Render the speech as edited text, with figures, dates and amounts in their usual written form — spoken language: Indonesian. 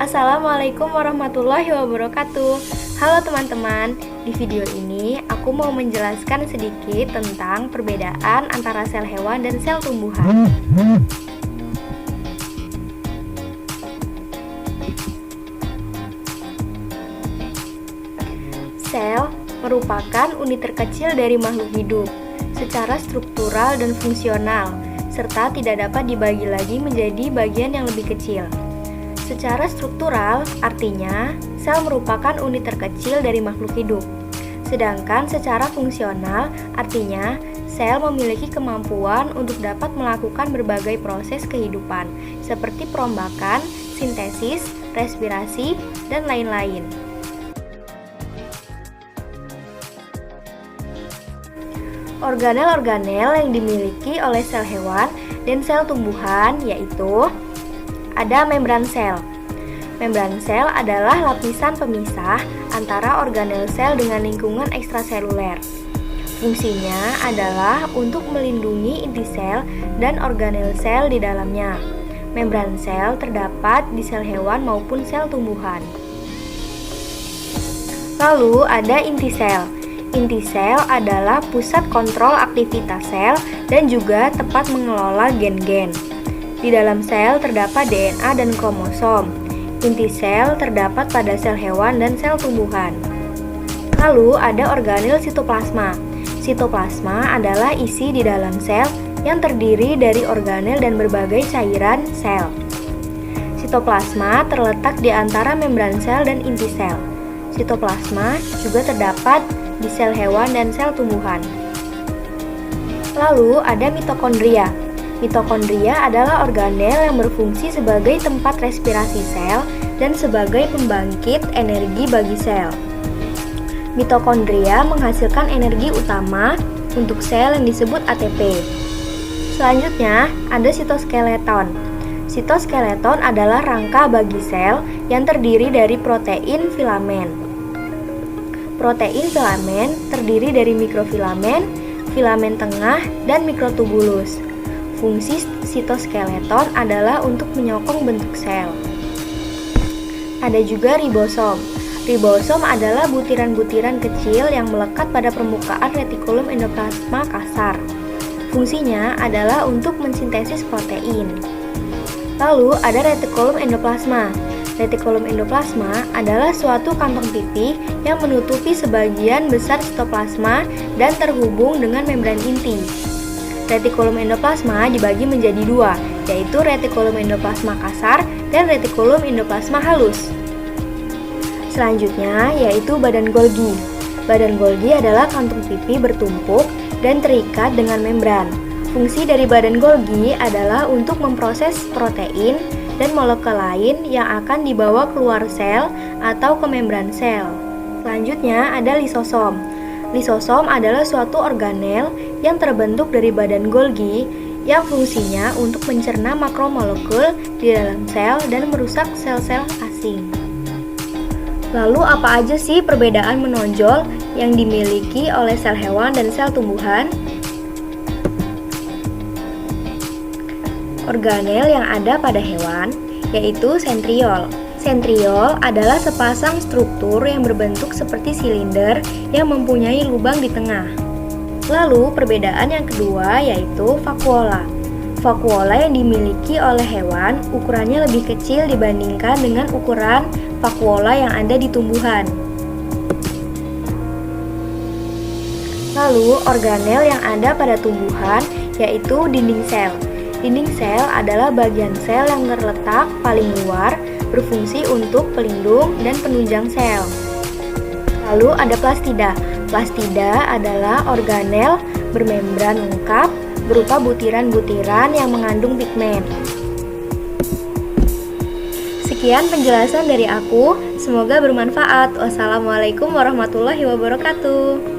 Assalamualaikum warahmatullahi wabarakatuh. Halo teman-teman, di video ini aku mau menjelaskan sedikit tentang perbedaan antara sel hewan dan sel tumbuhan. Sel merupakan unit terkecil dari makhluk hidup, secara struktural dan fungsional, serta tidak dapat dibagi lagi menjadi bagian yang lebih kecil. Secara struktural, artinya sel merupakan unit terkecil dari makhluk hidup. Sedangkan secara fungsional, artinya sel memiliki kemampuan untuk dapat melakukan berbagai proses kehidupan, seperti perombakan, sintesis, respirasi, dan lain-lain. Organel-organel yang dimiliki oleh sel hewan dan sel tumbuhan yaitu ada membran sel. Membran sel adalah lapisan pemisah antara organel sel dengan lingkungan ekstraseluler. Fungsinya adalah untuk melindungi inti sel dan organel sel di dalamnya. Membran sel terdapat di sel hewan maupun sel tumbuhan. Lalu ada inti sel. Inti sel adalah pusat kontrol aktivitas sel dan juga tempat mengelola gen-gen. Di dalam sel terdapat DNA dan kromosom. Inti sel terdapat pada sel hewan dan sel tumbuhan. Lalu ada organel sitoplasma. Sitoplasma adalah isi di dalam sel yang terdiri dari organel dan berbagai cairan sel. Sitoplasma terletak di antara membran sel dan inti sel. Sitoplasma juga terdapat di sel hewan dan sel tumbuhan. Lalu ada mitokondria. Mitokondria adalah organel yang berfungsi sebagai tempat respirasi sel dan sebagai pembangkit energi bagi sel. Mitokondria menghasilkan energi utama untuk sel yang disebut ATP. Selanjutnya, ada sitoskeleton. Sitoskeleton adalah rangka bagi sel yang terdiri dari protein filamen. Protein filamen terdiri dari mikrofilamen, filamen tengah, dan mikrotubulus. Fungsi sitoskeleton adalah untuk menyokong bentuk sel. Ada juga ribosom. Ribosom adalah butiran-butiran kecil yang melekat pada permukaan retikulum endoplasma kasar. Fungsinya adalah untuk mensintesis protein. Lalu ada retikulum endoplasma. Retikulum endoplasma adalah suatu kantong pipih yang menutupi sebagian besar sitoplasma dan terhubung dengan membran inti. Retikulum endoplasma dibagi menjadi dua, yaitu retikulum endoplasma kasar dan retikulum endoplasma halus. Selanjutnya yaitu badan Golgi. Badan Golgi adalah kantung pipih bertumpuk dan terikat dengan membran. Fungsi dari badan Golgi adalah untuk memproses protein dan molekul lain yang akan dibawa keluar sel atau ke membran sel. Selanjutnya ada lisosom. Lisosom adalah suatu organel yang terbentuk dari badan Golgi yang fungsinya untuk mencerna makromolekul di dalam sel dan merusak sel-sel asing. Lalu apa aja sih perbedaan menonjol yang dimiliki oleh sel hewan dan sel tumbuhan? Organel yang ada pada hewan yaitu sentriol. Sentriol adalah sepasang struktur yang berbentuk seperti silinder yang mempunyai lubang di tengah. Lalu perbedaan yang kedua yaitu vakuola. Vakuola yang dimiliki oleh hewan ukurannya lebih kecil dibandingkan dengan ukuran vakuola yang ada di tumbuhan. Lalu organel yang ada pada tumbuhan yaitu dinding sel. Dinding sel adalah bagian sel yang terletak paling luar, berfungsi untuk pelindung dan penunjang sel. Lalu ada plastida. Plastida adalah organel bermembran lengkap berupa butiran-butiran yang mengandung pigmen. Sekian penjelasan dari aku, semoga bermanfaat. Wassalamualaikum warahmatullahi wabarakatuh.